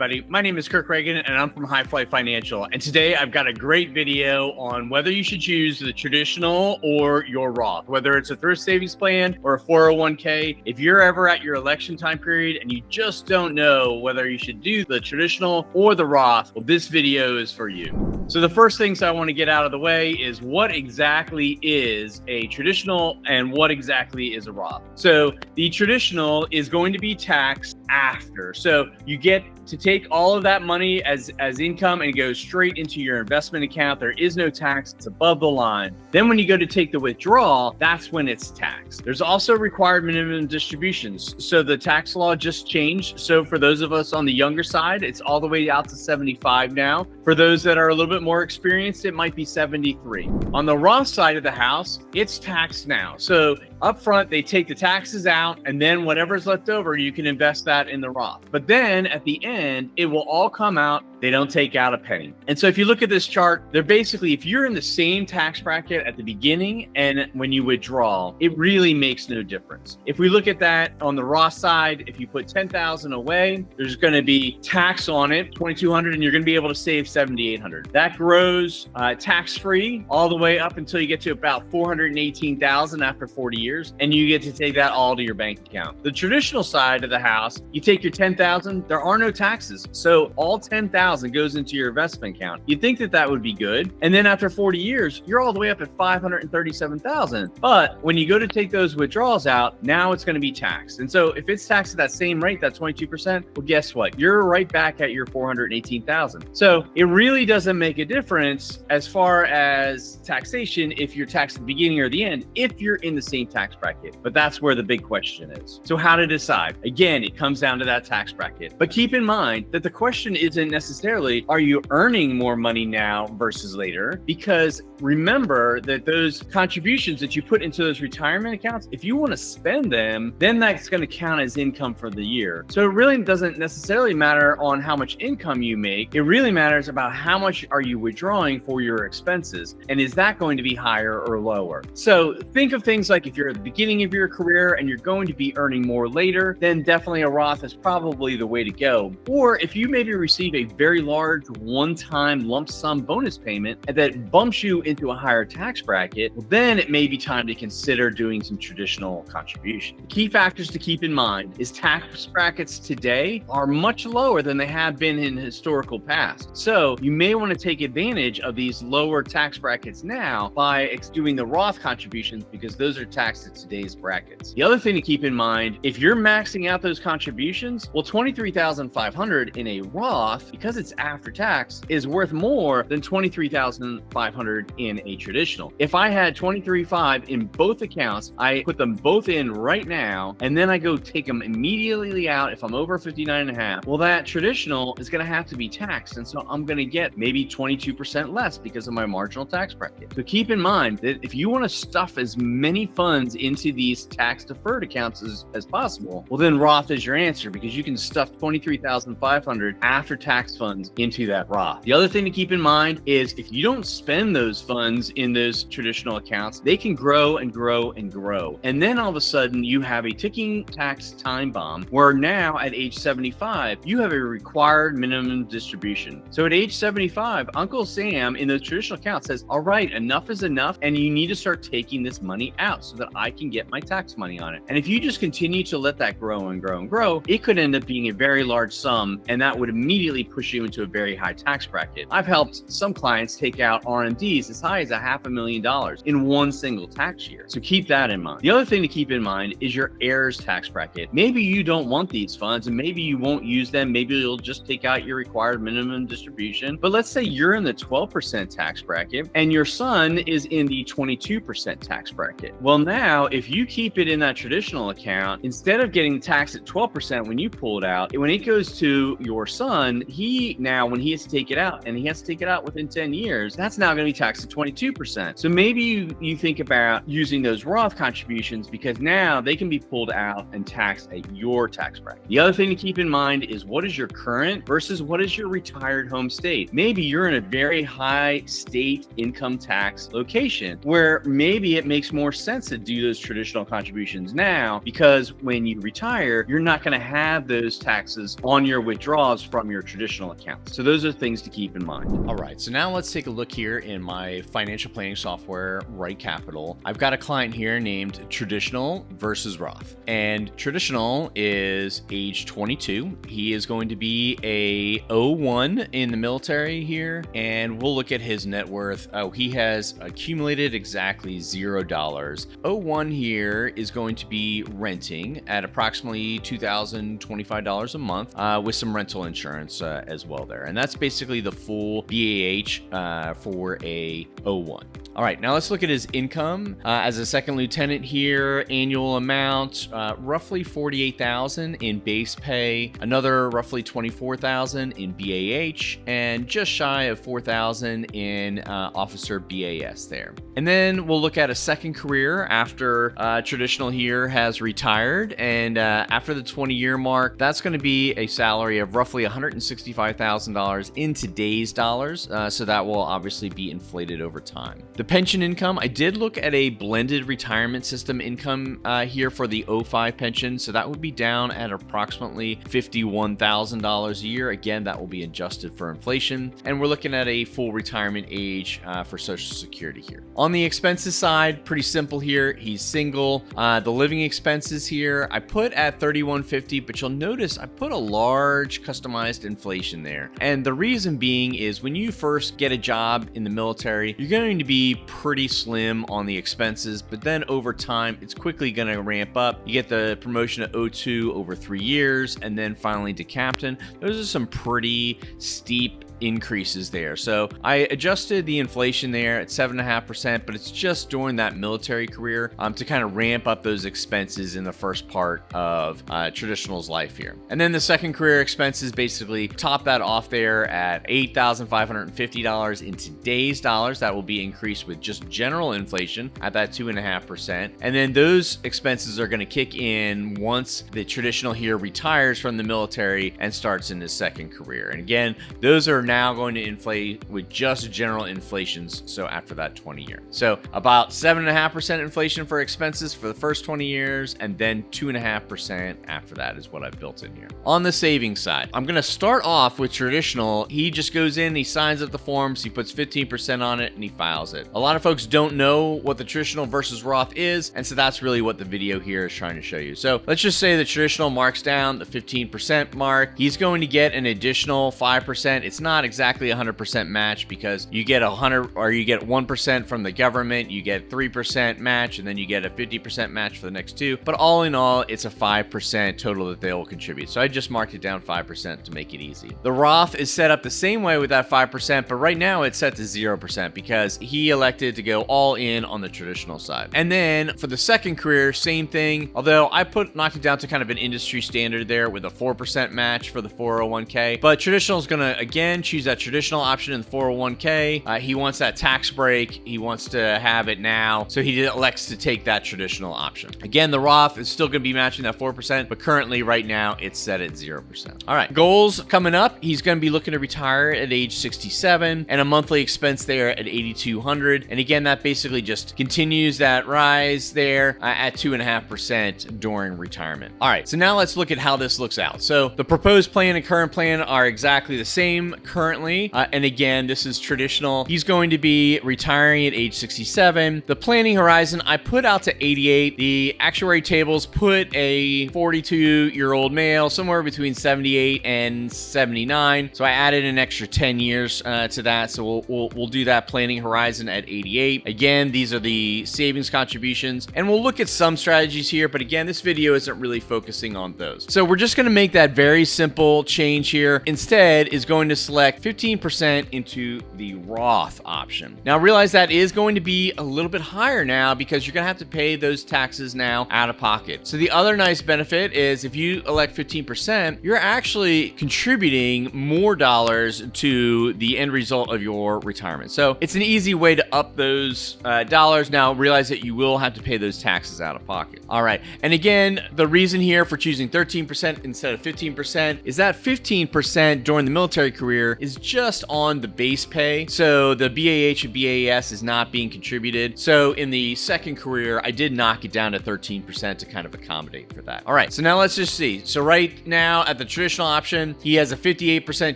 everybody. My name is Kirk Reagan, and I'm from High Flight Financial. And today I've got a great video on whether you should choose the traditional or your Roth, whether it's a thrift savings plan or a 401k. If you're ever at your election time period and you just don't know whether you should do the traditional or the Roth, well, this video is for you. So the first things I want to get out of the way is what exactly is a traditional and what exactly is a Roth. So the traditional is going to be taxed after. So you get to take all of that money as income and go straight into your investment account. There is no tax. It's above the line. Then when you go to take the withdrawal, that's when it's taxed. There's also required minimum distributions. So the tax law just changed. So for those of us on the younger side, it's all the way out to 75 now. For those that are a little bit more experienced, it might be 73. On the Roth side of the house, it's taxed now. So up front, they take the taxes out, and then whatever's left over, you can invest that in the Roth. But then at the end, it will all come out. They don't take out a penny. And so if you look at this chart, they're basically, if you're in the same tax bracket at the beginning and when you withdraw, it really makes no difference. If we look at that on the Roth side, if you put $10,000 away, there's going to be tax on it, $2,200, and you're going to be able to save $7,800. That grows tax-free all the way up until you get to about $418,000 after 40 years, and you get to take that all to your bank account. The traditional side of the house, you take your $10,000, there are no taxes. So all $10,000 goes into your investment account. You'd think that that would be good. And then after 40 years, you're all the way up at $537,000. But when you go to take those withdrawals out, now it's going to be taxed. And so if it's taxed at that same rate, that 22%, well, guess what? You're right back at your $418,000. So it really doesn't make a difference as far as taxation if you're taxed at the beginning or the end, if you're in the same tax bracket. But that's where the big question is. So how to decide? Again, it comes down to that tax bracket. But keep in mind that the question isn't necessarily, are you earning more money now versus later? Because remember that those contributions that you put into those retirement accounts, if you want to spend them, then that's going to count as income for the year. So it really doesn't necessarily matter on how much income you make. It really matters about how much are you withdrawing for your expenses, and is that going to be higher or lower? So think of things like if you're at the beginning of your career and you're going to be earning more later, then definitely a Roth is probably the way to go. Or if you maybe receive a very large one-time lump sum bonus payment that bumps you into a higher tax bracket, well, then it may be time to consider doing some traditional contribution. The key factors to keep in mind is tax brackets today are much lower than they have been in historical past. So you may want to take advantage of these lower tax brackets now by doing the Roth contributions, because those are taxed at today's brackets. The other thing to keep in mind, if you're maxing out those contributions, well, $23,500 in a Roth, because it's after tax, is worth more than $23,500 in a traditional. If I had $23,500 in both accounts, I put them both in right now, and then I go take them immediately out if I'm over 59.5, well, that traditional is going to have to be taxed. And so I'm going to get maybe 22% less because of my marginal tax bracket. So keep in mind that if you want to stuff as many funds into these tax deferred accounts as possible, well, then Roth is your answer, because you can stuff $23,500 after tax funds into that Roth. The other thing to keep in mind is if you don't spend those funds in those traditional accounts, they can grow and grow and grow. And then all of a sudden you have a ticking tax time bomb where now at age 75, you have a required minimum distribution. So at age 75, Uncle Sam in those traditional accounts says, all right, enough is enough, and you need to start taking this money out so that I can get my tax money on it. And if you just continue to let that grow and grow and grow, it could end up being a very large sum, and that would immediately push you into a very high tax bracket. I've helped some clients take out RMDs as high as $500,000 in one single tax year. So keep that in mind. The other thing to keep in mind is your heirs tax bracket. Maybe you don't want these funds, and maybe you won't use them. Maybe you'll just take out your required minimum distribution. But let's say you're in the 12% tax bracket and your son is in the 22% tax bracket. Well, now if you keep it in that traditional account, instead of getting taxed at 12% when you pull it out, when it goes to your son, when he has to take it out, and he has to take it out within 10 years, that's now going to be taxed at 22%. So maybe you think about using those Roth contributions, because now they can be pulled out and taxed at your tax bracket. The other thing to keep in mind is what is your current versus what is your retired home state. Maybe you're in a very high state income tax location where maybe it makes more sense to do those traditional contributions now, because when you retire, you're not going to have those taxes on your withdrawals from your traditional accounts. So those are things to keep in mind. All right, so now let's take a look here in my financial planning software, Right Capital. I've got a client here named Traditional versus Roth. And Traditional is age 22. He is going to be a 01 in the military here, and we'll look at his net worth. Oh, he has accumulated exactly $0. 01 here is going to be renting at approximately $2,025 a month with some rental insurance as well there. And that's basically the full BAH for a 01. All right, now let's look at his income. As a second lieutenant here, annual amount, roughly $48,000 in base pay, another roughly $24,000 in BAH, and just shy of $4,000 in officer BAS there. And then we'll look at a second career after Traditional here has retired, and after the 20-year mark, that's going to be a salary of roughly $165,000 in today's dollars, so that will obviously be inflated over time. The pension income, I did look at a blended retirement system income here for the 05 pension, so that would be down at approximately $51,000 a year. Again, that will be adjusted for inflation, and we're looking at a full retirement age for Social Security here. On the expenses side, pretty simple here. He's single. The living expenses here, I put at $3,150, but you'll notice I put a large customized inflation there. And the reason being is when you first get a job in the military, you're going to be pretty slim on the expenses, but then over time, it's quickly going to ramp up. You get the promotion to O2 over 3 years, and then finally to captain. Those are some pretty steep increases there. So I adjusted the inflation there at 7.5%, but it's just during that military career to kind of ramp up those expenses in the first part of Traditional's life here. And then the second career expenses basically top that off there at $8,550 in today's dollars. That will be increased with just general inflation at that 2.5%. And then those expenses are going to kick in once the Traditional here retires from the military and starts in his second career. And again, those are now going to inflate with just general inflations. So after that 20 year, so about 7.5% inflation for expenses for the first 20 years, and then 2.5% after that is what I've built in here. On the savings side, I'm going to start off with Traditional. He just goes in, he signs up the forms, he puts 15% on it, and he files it. A lot of folks don't know what the Traditional versus Roth is, and so that's really what the video here is trying to show you. So let's just say the Traditional marks down the 15% mark. He's going to get an additional 5%. It's not exactly 100% match because you get 100 or you get 1% from the government, you get 3% match, and then you get a 50% match for the next two. But all in all, it's a 5% total that they will contribute. So I just marked it down 5% to make it easy. The Roth is set up the same way with that 5%, but right now it's set to 0% because he elected to go all in on the Traditional side. And then for the second career, same thing. Although I knocked it down to kind of an industry standard there with a 4% match for the 401k. But Traditional is going to again choose that Traditional option in the 401k. He wants that tax break. He wants to have it now. So he elects to take that Traditional option. Again, the Roth is still going to be matching that 4%, but currently right now it's set at 0%. All right, goals coming up. He's going to be looking to retire at age 67 and a monthly expense there at $8,200. And again, that basically just continues that rise there at 2.5% during retirement. All right, so now let's look at how this looks out. So the proposed plan and current plan are exactly the same currently. And again, this is Traditional. He's going to be retiring at age 67. The planning horizon I put out to 88. The actuary tables put a 42-year-old male somewhere between 78 and 79. So I added an extra 10 years to that. So we'll do that planning horizon at 88. Again, these are the savings contributions, and we'll look at some strategies here. But again, this video isn't really focusing on those. So we're just going to make that very simple change here. Instead, is going to select 15% into the Roth option. Now realize that is going to be a little bit higher now because you're going to have to pay those taxes now out of pocket. So the other nice benefit is if you elect 15%, you're actually contributing more dollars to the end result of your retirement. So it's an easy way to up those dollars. Now realize that you will have to pay those taxes out of pocket. All right. And again, the reason here for choosing 13% instead of 15% is that 15% during the military career here is just on the base pay. So the BAH and BAS is not being contributed. So in the second career, I did knock it down to 13% to kind of accommodate for that. All right, so now let's just see. So right now at the traditional option, he has a 58%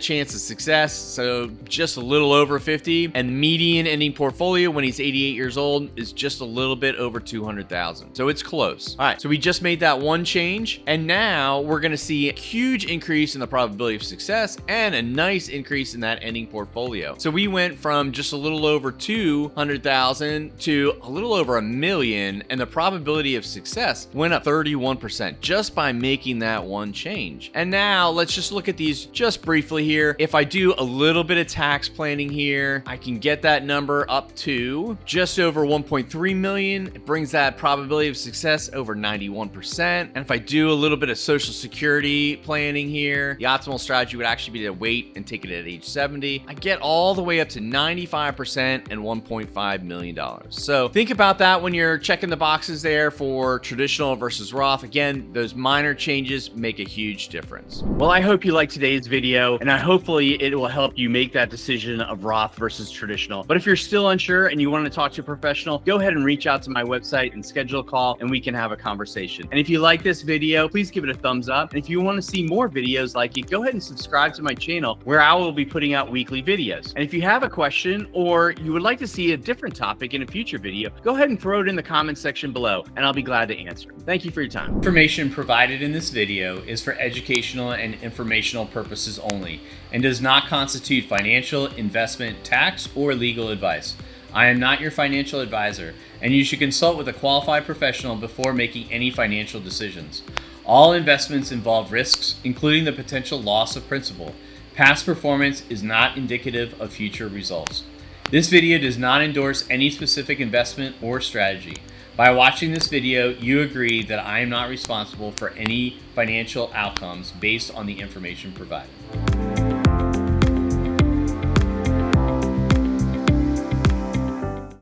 chance of success, so just a little over 50. And the median ending portfolio when he's 88 years old is just a little bit over 200,000. So it's close. All right, so we just made that one change, and now we're gonna see a huge increase in the probability of success and a nice increase in that ending portfolio. So we went from just a little over 200,000 to a little over 1 million, and the probability of success went up 31% just by making that one change. And now let's just look at these just briefly here. If I do a little bit of tax planning here, I can get that number up to just over 1.3 million. It brings that probability of success over 91%. And if I do a little bit of Social Security planning here, the optimal strategy would actually be to wait and take it at age 70. I get all the way up to 95% and $1.5 million. So think about that when you're checking the boxes there for traditional versus Roth. Again, those minor changes make a huge difference. Well, I hope you liked today's video, and hopefully it will help you make that decision of Roth versus traditional. But if you're still unsure and you want to talk to a professional, go ahead and reach out to my website and schedule a call, and we can have a conversation. And if you like this video, please give it a thumbs up. And if you want to see more videos like it, go ahead and subscribe to my channel, where I will be putting out weekly videos. And if you have a question or you would like to see a different topic in a future video, go ahead and throw it in the comment section below, and I'll be glad to answer. Thank you for your time. Information provided in this video is for educational and informational purposes only and does not constitute financial, investment, tax, or legal advice. I am not your financial advisor, and you should consult with a qualified professional before making any financial decisions. All investments involve risks, including the potential loss of principal. Past performance is not indicative of future results. This video does not endorse any specific investment or strategy. By watching this video, you agree that I am not responsible for any financial outcomes based on the information provided.